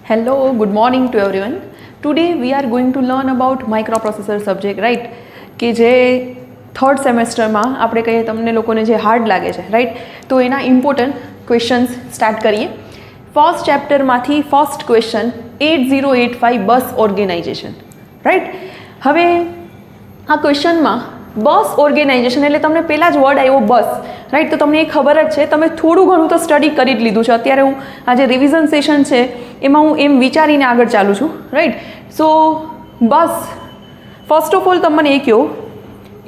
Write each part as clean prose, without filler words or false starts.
Hello, good morning to everyone. Today we are going to learn about microprocessor subject, right? કે જે third સેમેસ્ટરમાં આપણે કહીએ તમને લોકોને જે હાર્ડ લાગે છે, રાઈટ? તો એના ઇમ્પોર્ટન્ટ ક્વેશ્ચન્સ સ્ટાર્ટ કરીએ. ફર્સ્ટ ચેપ્ટરમાંથી ફર્સ્ટ ક્વેશ્ચન 8085 બસ ઓર્ગેનાઇઝેશન, રાઈટ? હવે આ ક્વેશ્ચનમાં બસ ઓર્ગેનાઇઝેશન એટલે તમને પહેલાં જ વર્ડ આવ્યો બસ, રાઈટ? તો તમને એ ખબર જ છે, તમે થોડું ઘણું તો સ્ટડી કરી જ લીધું છે. અત્યારે હું આ જે રિવિઝન સેશન છે એમાં હું એમ વિચારીને આગળ ચાલું છું, right? So bus, first of all તમે મને એ કહો,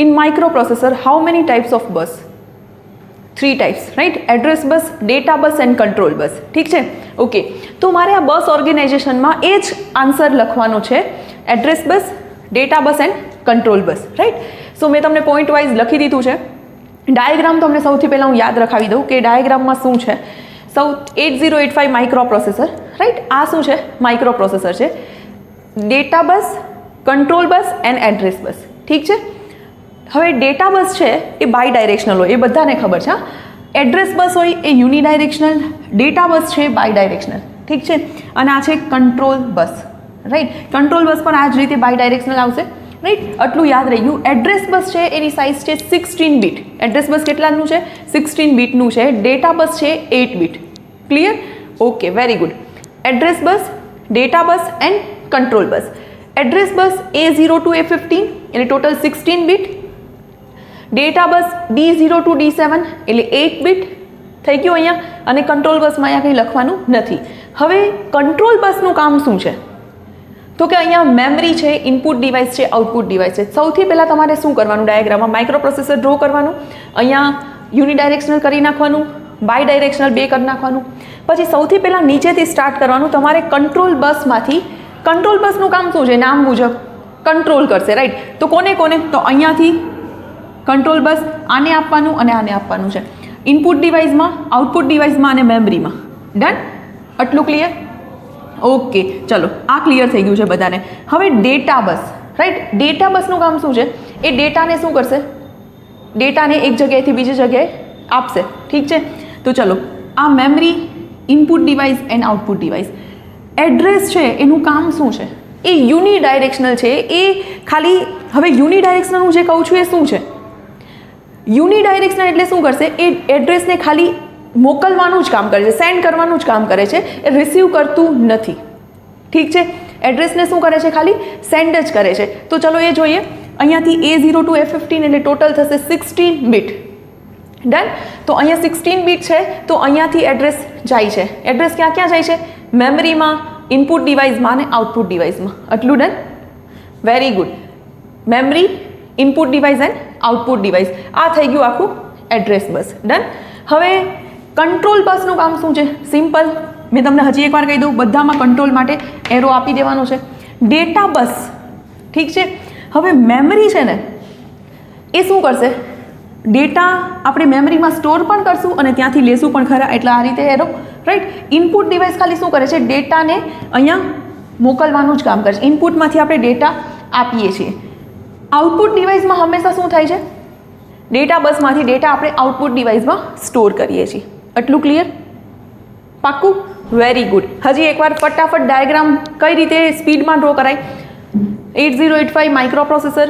in micro processor how many types of bus? 3 types, right? Address bus, data bus and control બસ. ઠીક છે, ઓકે. તો મારે આ બસ ઓર્ગેનાઇઝેશનમાં એ જ આન્સર લખવાનો છે, address bus, data bus and control bus, right? So મેં તમને પોઈન્ટ વાઇઝ લખી દીધું છે. ડાયાગ્રામ તમને સૌથી પહેલાં હું યાદ રખાવી દઉં કે ડાયાગ્રામમાં શું છે. 8085 માઇક્રો પ્રોસેસર, રાઈટ? આ શું છે? માઇક્રો પ્રોસેસર છે. Data bus, control bus and address bus. ઠીક છે. હવે ડેટા બસ છે એ બાય ડાયરેક્શનલ હોય, એ બધાને ખબર છે. એડ્રેસ બસ હોય એ યુનિડાયરેક્શનલ, ડેટા બસ છે બાય ડાયરેક્શનલ. ઠીક છે. અને આ છે control bus, right? Control bus પણ આ જ રીતે બાય ડાયરેક્શનલ આવશે, રાઈટ? આટલું યાદ રહી ગયું. એડ્રેસ બસ છે એની સાઇઝ છે 16 બીટ. એડ્રેસ બસ કેટલાનું છે? 16 બીટનું છે. ડેટા બસ છે 8 bit. Clear? Okay, very good. Address bus, data bus and control bus. Address bus A0 to A15 એટલે total 16 bit. Data bus D0 to D7 એટલે 8 bit થઈ ગયું અહીંયા. અને કંટ્રોલ બસમાં અહીંયા કંઈ લખવાનું નથી. હવે કંટ્રોલ બસનું કામ શું છે? તો કે અહીંયા મેમરી છે, ઇનપુટ ડિવાઇસ છે, આઉટપુટ ડિવાઇસ છે. સૌથી પહેલાં તમારે શું કરવાનું? ડાયાગ્રામમાં માઇક્રો પ્રોસેસર ડ્રો કરવાનું, અહીંયા યુનિડાયરેક્શનલ કરી નાખવાનું, બાય ડાયરેક્શનલ 2 કરી નાખવાનું. પછી સૌથી પહેલાં નીચેથી સ્ટાર્ટ કરવાનું. તમારે કંટ્રોલ બસમાંથી, કંટ્રોલ બસનું કામ શું છે? નામ મુજબ કંટ્રોલ કરશે, રાઈટ? તો કોને કોને? તો અહીંયાથી કંટ્રોલ બસ આને આપવાનું અને આને આપવાનું છે. ઇનપુટ ડિવાઇસમાં, આઉટપુટ ડિવાઇસમાં અને મેમરીમાં. ડન? આટલું ક્લિયર? ઓકે, ચલો, આ ક્લિયર થઈ ગયું છે બધાને. હવે ડેટા બસ, રાઈટ? ડેટા બસનું કામ શું છે? એ ડેટાને શું કરશે? ડેટાને એક જગ્યાએથી બીજી જગ્યાએ આપશે. ઠીક છે. તો ચલો, આ memory, input device and output device. Address છે એનું કામ શું છે? એ યુનિડાયરેક્શનલ છે. એ ખાલી, હવે યુનિડાયરેક્શનલ હું જે કહું છું એ શું છે? યુનિડાયરેક્શનલ એટલે શું કરશે? એ એડ્રેસને ખાલી મોકલવાનું જ કામ કરે છે, સેન્ડ કરવાનું જ કામ કરે છે, એ રિસીવ કરતું નથી. ઠીક છે. એડ્રેસને શું કરે છે? ખાલી સેન્ડ જ કરે છે. તો ચલો એ જોઈએ. અહીંયાથી A0 to A15 એટલે ટોટલ થશે 16 બીટ. ડન? તો અહીંયા 16 બીટ છે, તો અહીંયાથી એડ્રેસ જાય છે. એડ્રેસ ક્યાં ક્યાં જાય છે? મેમરીમાં, ઇનપુટ ડિવાઇસમાં અને આઉટપુટ ડિવાઇસમાં. આટલું done? Very good. Memory, input device and output device. આ થઈ ગયું આખું એડ્રેસ બસ. ડન? હવે કંટ્રોલ બસનું કામ શું છે? સિમ્પલ. મેં તમને હજી એકવાર કહી દઉં, બધામાં કંટ્રોલ માટે એરો આપી દેવાનો છે. ડેટા બસ, ઠીક છે. હવે મેમરી છે ને એ શું કરશે? ડેટા આપણે મેમરીમાં સ્ટોર પણ કરશું અને ત્યાંથી લેશું પણ ખરા, એટલે આ રીતે એરો, રાઈટ? ઇનપુટ ડિવાઇસ ખાલી શું કરે છે? ડેટાને અહીંયા મોકલવાનું જ કામ કરે છે. ઇનપુટમાંથી આપણે ડેટા આપીએ છીએ. આઉટપુટ ડિવાઇસમાં હંમેશા શું થાય છે? ડેટા બસમાંથી ડેટા આપણે આઉટપુટ ડિવાઇસમાં સ્ટોર કરીએ છીએ. આટલું ક્લિયર? પાક્કું? Very good. હજી એકવાર ફટાફટ ડાયાગ્રામ કઈ રીતે સ્પીડમાં ડ્રો કરાય. 8085 microprocessor,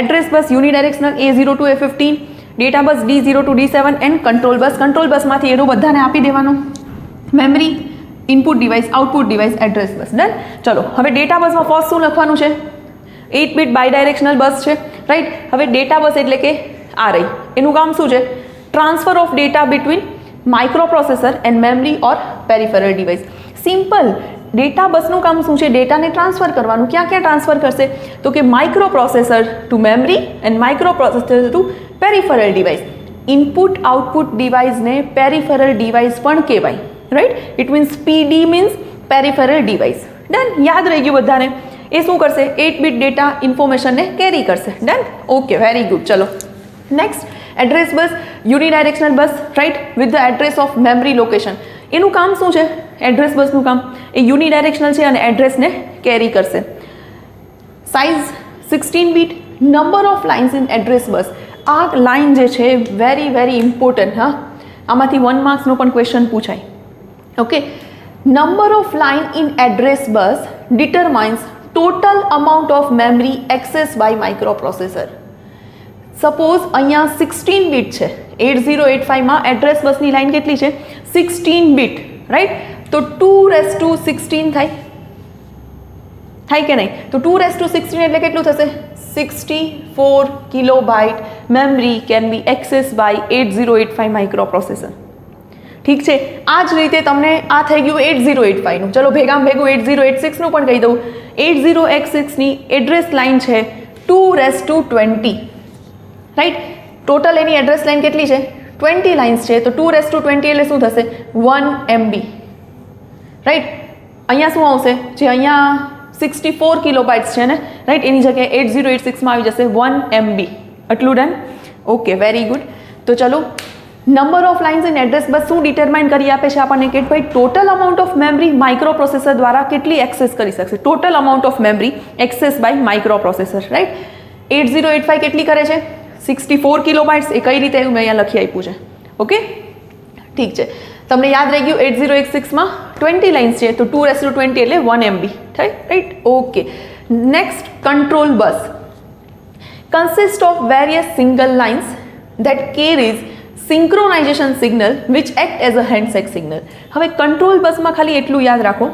address bus unidirectional A0 to A15, data bus D0 to D7 and control bus. Control બસમાંથી એરો બધાને આપી દેવાનો. Memory, input device, output device, address bus. Done? ચલો, હવે ડેટા બસમાં ફર્સ્ટ શું લખવાનું છે? 8 બીટ બાય ડાયરેક્શનલ બસ છે, રાઈટ? હવે ડેટા બસ એટલે કે આ રહી. એનું કામ શું છે? Transfer of data between micro processor and memory or peripheral device. Simple. Data બસનું કામ શું છે? ડેટાને ટ્રાન્સફર કરવાનું. ક્યાં ક્યાં ટ્રાન્સફર કરશે? તો કે micro processor to memory and micro processor to peripheral device. Input output ડિવાઇસને પેરિફેરલ ડિવાઇસ પણ કહેવાય, right? It means PD means peripheral device. Done? યાદ રહી ગયું બધાને? એ શું કરશે? 8 બીટ ડેટા ઇન્ફોર્મેશનને કેરી કરશે. ડન? Okay, very good. ચલો next, address bus, unidirectional bus, right? With the address of memory location. એનું કામ શું છે? એડ્રેસ બસનું કામ એ યુનિડાયરેક્શનલ છે અને એડ્રેસને કેરી કરશે. Size 16 bit. Number of lines in address બસ. આ લાઇન જે છે વેરી વેરી ઇમ્પોર્ટન્ટ. હા, આમાંથી 1 માર્ક્સનો પણ ક્વેશ્ચન પૂછાય. Okay, number of line in address bus determines total amount of memory access by microprocessor. Suppose અહીંયા 16 બીટ છે. 8085માં એડ્રેસ બસની લાઇન કેટલી છે? 16 બીટ, રાઈટ? તો 2⁻16 થાય કે નહીં? તો 2⁻16 એટલે કેટલું થશે? 64 kilobyte memory can be access by 8085 microprocessor. ઠીક છે. આ જ રીતે તમને આ થઈ ગયું 8085નું. ચલો ભેગું 8086નું પણ કહી દઉં. 8086ની એડ્રેસ લાઇન છે 2⁻20, રાઈટ? ટોટલ એની એડ્રેસ લાઇન કેટલી છે? 20 લાઇન્સ છે. તો 2⁻20 એટલે શું થશે? 1 MB, રાઈટ? અહીંયા શું આવશે? જે અહીંયા 64 કિલોબાઇટ્સ છે ને, રાઈટ? એની જગ્યાએ 8086માં આવી જશે 1 MB. આટલું ડન? Okay, very good. તો ચલો, number of lines in address bus શું ડિટરમાઇન કરી આપે છે આપણને? કે ભાઈ total amount of memory microprocessor દ્વારા કેટલી એક્સેસ કરી શકશે? Total amount of memory access by microprocessor, right? 8085 કેટલી કરે છે? 64 કિલોબાઇટ્સ. એ કઈ રીતે? મેં અહીંયા લખી આપ્યું છે. ઓકે, ઠીક છે. તમને યાદ રહી ગયું 8086માં 20 લાઇન્સ છે. તો 2⁻20 એટલે 1 MB થાય, right? Okay. Next, control bus consist of various single lines that carries synchronisation signal which act as a handshake signal. હવે કંટ્રોલ બસમાં ખાલી એટલું યાદ રાખો,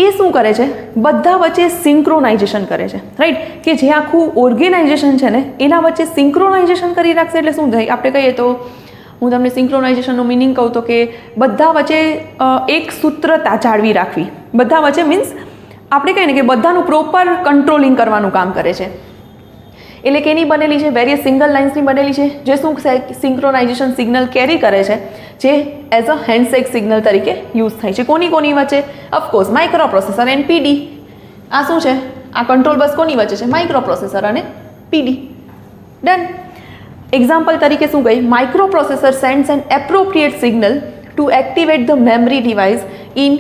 એ શું કરે છે? બધા વચ્ચે સિંક્રોનાઇઝેશન કરે છે, રાઈટ? કે જે આખું ઓર્ગેનાઇઝેશન છે ને એના વચ્ચે સિંક્રોનાઇઝેશન કરી રાખશે. એટલે શું થાય? આપણે કહીએ તો, હું તમને સિંક્રોનાઇઝેશનનો મિનિંગ કહું તો કે બધા વચ્ચે એક સૂત્રતા જાળવી રાખવી. બધા વચ્ચે મીન્સ આપણે કહીએ ને કે બધાનું પ્રોપર કંટ્રોલિંગ કરવાનું કામ કરે છે. એટલે કે એની બનેલી છે વેરિયસ સિંગલ લાઇન્સની બનેલી છે, જે શું સિંક્રોનાઇઝેશન સિગ્નલ કેરી કરે છે, જે એઝ અ હેન્ડશેક સિગ્નલ તરીકે યુઝ થાય છે. કોની વચ્ચે? Of course microprocessor and PD. આ શું છે? આ કંટ્રોલ બસ કોની વચ્ચે છે? માઇક્રોપ્રોસેસર અને PD. ડન. એક્ઝામ્પલ તરીકે શું કહી? Microprocessor sends an appropriate signal to activate the memory device in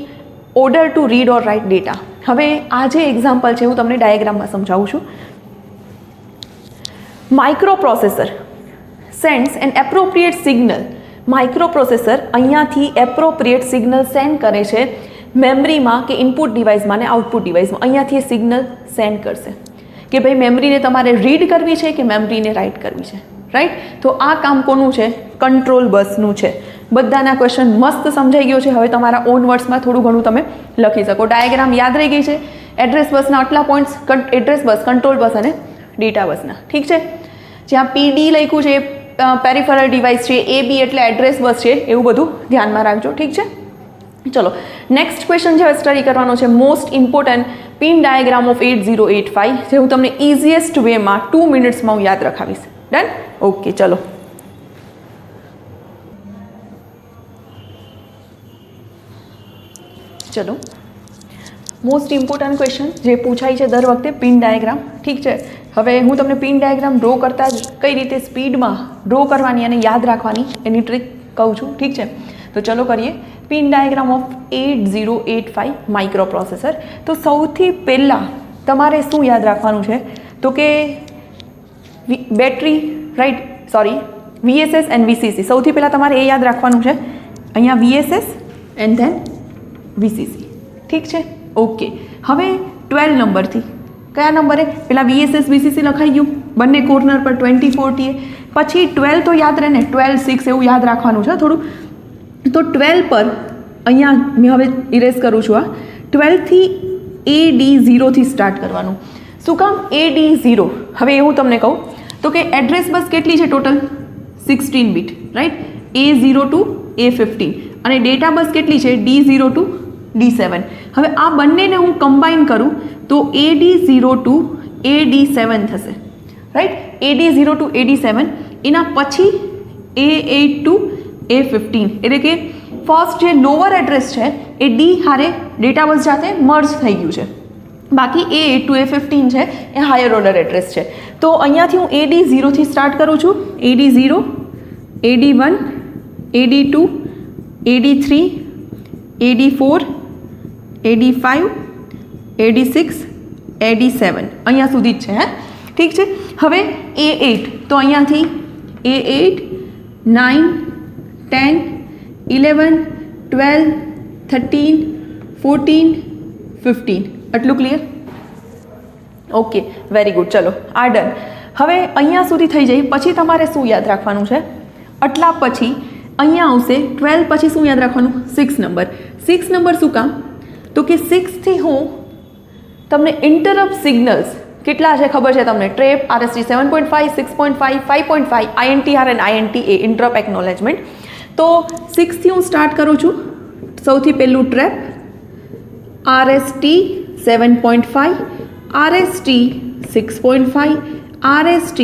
order to read or write data. હવે આ જે એક્ઝામ્પલ છે હું તમને ડાયાગ્રામમાં સમજાવું છું. Microprocessor sends an appropriate signal. Microprocessor અહીંયાથી એપ્રોપ્રિએટ સિગ્નલ સેન્ડ કરે છે મેમરીમાં કે ઇનપુટ ડિવાઇસમાં ને આઉટપુટ ડિવાઇસમાં. અહીંયાથી એ સિગ્નલ સેન્ડ કરશે કે ભાઈ મેમરીને તમારે રીડ કરવી છે કે મેમરીને રાઇટ કરવી છે, રાઈટ? તો આ કામ કોનું છે? કંટ્રોલ બસનું છે. બધાના ક્વેશ્ચન મસ્ત સમજાઈ ગયો છે. હવે તમારા ઓન વર્ડ્સમાં થોડું ઘણું તમે લખી શકો. ડાયાગ્રામ યાદ રહી ગઈ છે. એડ્રેસ બસના આટલા points, address bus, control bus અને ડેટા બસના, ઠીક છે? જ્યાં PD લખ્યું છે પેરિફેરલ ડિવાઇસ છે, AB એટલે એડ્રેસ બસ છે, એવું બધું ધ્યાનમાં રાખજો, ઠીક છે? ચલો, નેક્સ્ટ ક્વેશ્ચન જે સ્ટડી કરવાનો છે, most important pin diagram of 8085, જે હું તમને ઇઝીએસ્ટ વેમાં 2 મિનિટ્સમાં હું યાદ રખાવીશ. ડન? ઓકે, ચલો. ચલો, મોસ્ટ ઇમ્પોર્ટન્ટ ક્વેશ્ચન જે પૂછાય છે દર વખતે, પિન ડાયાગ્રામ, ઠીક છે? હવે હું તમને પિન ડાયાગ્રામ ડ્રો કરતા જ કઈ રીતે સ્પીડમાં ડ્રો કરવાની અને યાદ રાખવાની એની ટ્રીક કહું છું, ઠીક છે? તો ચલો કરીએ. Pin diagram of 8085 microprocessor. તો સૌથી પહેલાં તમારે શું યાદ રાખવાનું છે? તો કે battery, right? Sorry, VSS and VCC. સૌથી પહેલાં તમારે એ યાદ રાખવાનું છે. અહીંયા VSS એન્ડ ધેન VCC, ઠીક છે? ઓકે. હવે 12 નંબરથી કયા નંબરે? પેલા VSS VCC લખાઈ ગયું બંને કોર્નર પર 2040. પછી 12 તો યાદ રહે ને, 12 6 એવું યાદ રાખવાનું છે થોડું. તો 12 પર અહીંયા મેં હવે ઇરેઝ કરું છું. આ 12થી AD0થી સ્ટાર્ટ કરવાનું. શું કામ AD0? હવે એવું તમને કહું તો કે એડ્રેસ બસ કેટલી છે total? 16 bit, right? A0 to A15. અને ડેટા બસ કેટલી છે? D0 to D7. હવે આ બંનેને હું કમ્બાઈન કરું તો AD0 to AD7 થશે, રાઈટ? AD0 to AD7. એના પછી A8 to A15. એટલે કે ફર્સ્ટ જે લોઅર એડ્રેસ છે એ D હારે ડેટા બસ સાથે મર્જ થઈ ગયું છે. બાકી A8 to A15 છે એ હાયર ઓર્ડર એડ્રેસ છે. તો અહીંયાથી હું AD0થી સ્ટાર્ટ કરું છું. AD0, AD1, AD2, AD3, AD4, AD5, AD6, AD7 અહીંયા સુધી જ છે, હે? ઠીક છે? હવે A8 તો અહીંયાથી A8, 9, 10, 11, 12, 13, 14, 15. આટલું ક્લિયર? Okay, very good. ચલો આ ડન. હવે અહીંયા સુધી થઈ જાય પછી તમારે શું યાદ રાખવાનું છે? આટલા પછી અહીંયા આવશે 12 પછી શું યાદ રાખવાનું? 6 નંબર. 6 નંબર શું કામ? તો કે 6થી હું તમને ઇન્ટરપ્ટ સિગ્નલ્સ કેટલા છે ખબર છે તમને? ટ્રેપ, RST 7.5, 6.5, 5.5, INTR અને INTA ઇન્ટરપ્ટ એકનોલેજમેન્ટ. તો 6થી હું સ્ટાર્ટ કરું છું. સૌથી પહેલું trap, RST 7.5, RST 6.5, RST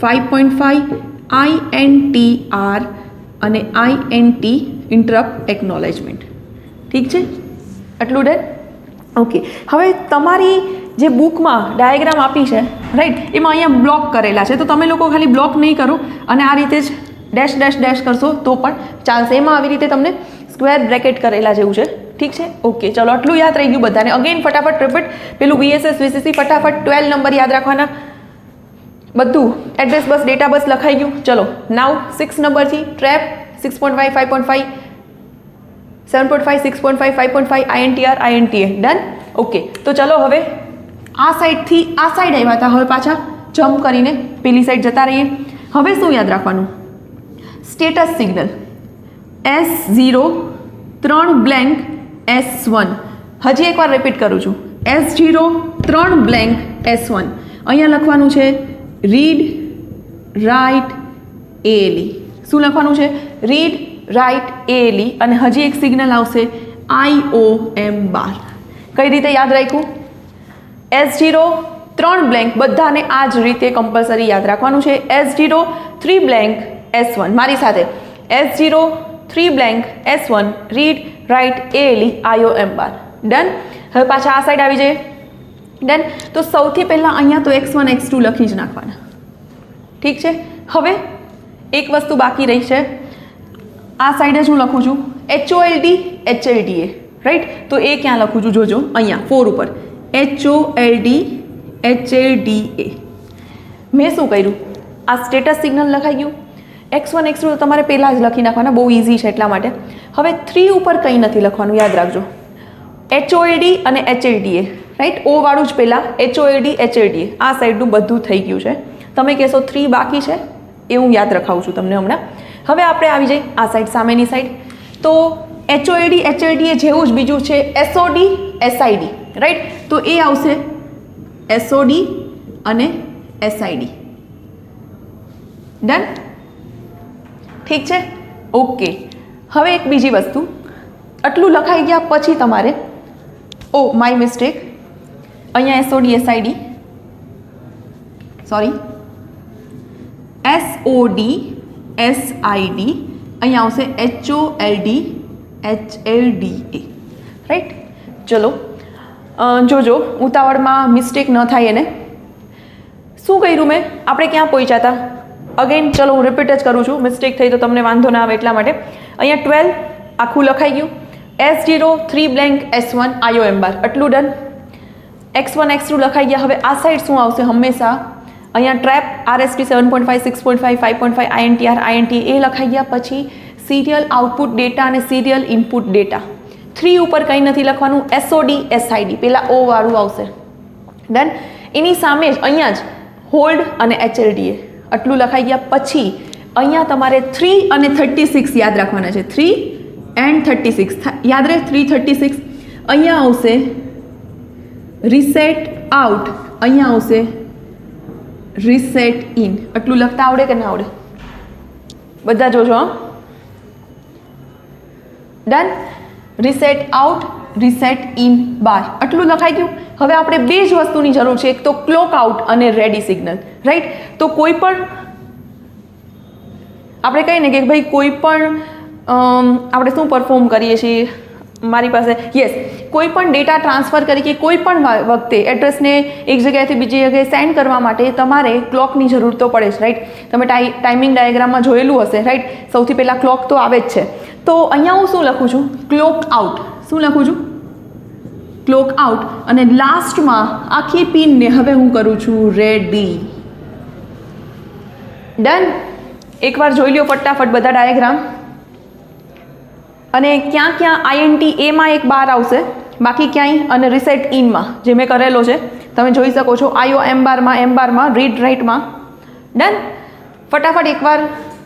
5.5, INTR અને INT ઇન્ટરપ્ટ એકનોલેજમેન્ટ. ઠીક છે? આટલું ડન? ઓકે. હવે તમારી જે બુકમાં ડાયાગ્રામ આપી છે રાઈટ, એમાં અહીંયા બ્લોક કરેલા છે, તો તમે લોકો ખાલી બ્લોક નહીં કરો અને આ રીતે જ ડેશ ડેશ ડેશ કરશો તો પણ ચાલશે. એમાં આવી રીતે તમને સ્ક્વેર બ્રેકેટ કરેલા જેવું છે. ઠીક છે? ઓકે, ચલો આટલું યાદ રહી ગયું બધાને. અગેન ફટાફટ રિપીટ. પેલું VSS VCC ફટાફટ 12 નંબર યાદ રાખવાના. બધું એડ્રેસ બસ ડેટા બસ લખાઈ ગયું. ચલો નાવ 6 નંબરથી trap 6.5, 5.5, 7.5, 6.5, 5.5, INTR INTA done. Okay, તો ચલો હવે આ સાઈડથી આ સાઈડ આવ્યા હતા, હવે પાછા જમ્પ કરીને પેલી સાઈડ જતા રહીએ. હવે શું યાદ રાખવાનું? Status signal S0 3 blank S1. હજી એકવાર રિપીટ કરું છું. S0 3 blank S1. અહીંયા લખવાનું છે રીડ રાઇટ ALE. શું લખવાનું છે? Read write ALE. અને હજી એક સિગ્નલ આવશે IOM બાર. કઈ રીતે યાદ રાખ્યું? S0 3 બ્લેન્ક બધાને આ જ રીતે કમ્પલસરી યાદ રાખવાનું છે. S0 3 blank S1. મારી સાથે S0 3 blank S1 read write ALE IOM બાર. ડન. હવે પાછા આ સાઈડ આવી જઈએ. ડન. તો સૌથી પહેલાં અહીંયા તો X1 X2 લખી જ નાખવાના. ઠીક છે? હવે એક વસ્તુ બાકી રહી છે. આ સાઈડ જ હું લખું છું HOLD HLDA રાઈટ. તો એ ક્યાં લખું છું જોજો, અહીંયા 4 ઉપર HOLD HLDA. મેં શું કર્યું? આ સ્ટેટસ સિગ્નલ લખાઈ ગયું. X1 X2 તો તમારે પહેલાં જ લખી નાખવાના, બહુ ઇઝી છે એટલા માટે. હવે 3 ઉપર કંઈ નથી લખવાનું, યાદ રાખજો. HOLD અને HLDA રાઈટ. O વાળું જ પહેલાં HOLD HLDA. આ સાઈડનું બધું થઈ ગયું છે. તમે કહેશો 3 બાકી છે, એ હું યાદ રખાવું છું તમને હમણાં. હવે આપણે આવી જઈએ આ સાઈડ, સામેની સાઈડ. તો HOLD HLDA જેવું જ બીજું છે SOD SID રાઈટ. તો એ આવશે SOD અને SID. ડન? ઠીક છે? ઓકે. હવે એક બીજી વસ્તુ, આટલું લખાઈ ગયા પછી તમારે માય મિસ્ટેક, અહીંયા SOD SID sorry SOD SID, અહીંયા આવશે HOLD HLDA રાઈટ. ચલો જોજો ઉતાવળમાં મિસ્ટેક ન થાય એને. શું કર્યું મેં? આપણે ક્યાં પહોંચ્યા હતા? અગેન ચલો હું રિપીટ જ કરું છું, મિસ્ટેક થઈ તો તમને વાંધો ના આવે એટલા માટે. અહીંયા 12 આખું લખાઈ ગયું. S0 3 બ્લેન્ક S1 IOM બાર. આટલું ડન. X1 X2 લખાઈ ગયા. હવે આ સાઈડ શું આવશે? હંમેશા અહીંયા ટ્રેપ RST 7.5, 6.5, 5.5, INTR INTA એ લખાઈ ગયા. પછી સિરિયલ આઉટપુટ ડેટા અને સિરિયલ ઇનપુટ ડેટા. 3 ઉપર કંઈ નથી લખવાનું. SOD SID પેલા O વાળું આવશે. ડન. એની સામે જ અહીંયા જ હોલ્ડ અને HLDA આટલું લખાઈ ગયા. પછી અહીંયા તમારે 3 અને 36 યાદ રાખવાના છે. 3 એન્ડ 36 યાદ રહે. 3 36 અહીંયા આવશે રીસેટ આઉટ, અહીંયા આવશે રીસેટ ઇન. આટલું લખતા આવડે કે ના આવડે? બધા જોજો હા. Done. Reset out reset in bar. આટલું લખાઈ ગયું. હવે આપણે બે જ વસ્તુની જરૂર છે, એક તો ક્લોક આઉટ અને રેડી સિગ્નલ રાઈટ. તો કોઈ પણ આપણે કહીએ ને કે ભાઈ કોઈ પણ આપણે શું પરફોર્મ કરીએ છીએ, મારી પાસે યસ કોઈ પણ ડેટા ટ્રાન્સફર કરી કે કોઈ પણ વખતે એડ્રેસને એક જગ્યાએથી બીજી જગ્યાએ સેન્ડ કરવા માટે તમારે ક્લોકની જરૂર તો પડે જ રાઈટ. તમે ટાઈમિંગ ડાયાગ્રામમાં જોયેલું હશે રાઈટ. સૌથી પહેલાં ક્લોક તો આવે જ છે. તો અહીંયા હું શું લખું છું? Clock out. શું લખું છું? Clock out. અને લાસ્ટમાં આખી પિનને હવે હું કરું છું રેડી. ડન. એકવાર જોઈ લો ફટાફટ બધા ડાયાગ્રામ. અને ક્યાં ક્યાં આઈએનટી એમાં એક બાર આવશે, બાકી ક્યાંય, અને રિસેટ ઇનમાં જે મેં કરેલો છે તમે જોઈ શકો છો, આઈઓ એમ બારમાં રીડ રાઇટમાં. ડન. ફટાફટ એકવાર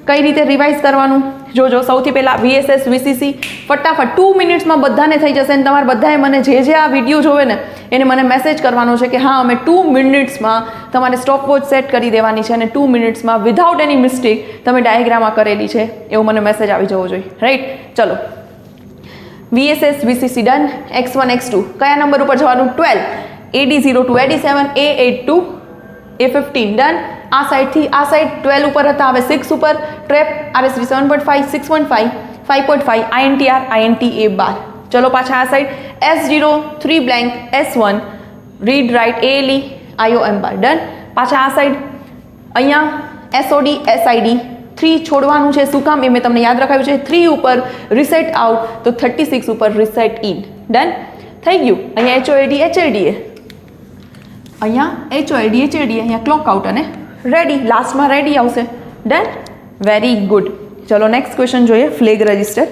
કઈ રીતે રિવાઇઝ કરવાનું જોજો. સૌથી પહેલાં VSS VCC ફટાફટ 2 મિનિટ્સમાં બધાને થઈ જશે. અને તમારે બધાએ મને જે આ વિડીયો જોવે ને એને મને મેસેજ કરવાનો છે કે હા અમે 2 મિનિટ્સમાં તમારે સ્ટોપ વોચ સેટ કરી દેવાની છે અને 2 મિનિટ્સમાં વિધાઉટ એની મિસ્ટેક તમે ડાયાગ્રામમાં કરેલી છે એવો મને મેસેજ આવી જવો જોઈએ. રાઈટ. ચલો, VSS VCC done. X1 X2 કયા નંબર ઉપર જવાનું? 12. AD0 to AD7, A8 to A15 done. આ સાઈડથી આ સાઈડ 12 ઉપર હતા, હવે 6 ઉપર. ટ્રેપ RSV 7.5, 6.5, 5.5, INTR, INTA બાર. ચલો પાછા આ side S0 3 blank S1 read write ALE IOM બાર ડન. પાછા આ સાઈડ અહીંયા SOD SID 3 છોડવાનું છે. શું કામ? એ મેં તમને યાદ રખાવ્યું છે. 3 ઉપર રિસેટ આઉટ તો 36 ઉપર રિસેટ ઇન. ડન. થઈ ગયું. અહીંયા HOAD HLDA, અહીંયા HOAD HLDA, અહીંયા ક્લોક આઉટ અને રેડી. લાસ્ટમાં રેડી આવશે. ડન. Very good. ચલો નેક્સ્ટ ક્વેશ્ચન જોઈએ. Flag register.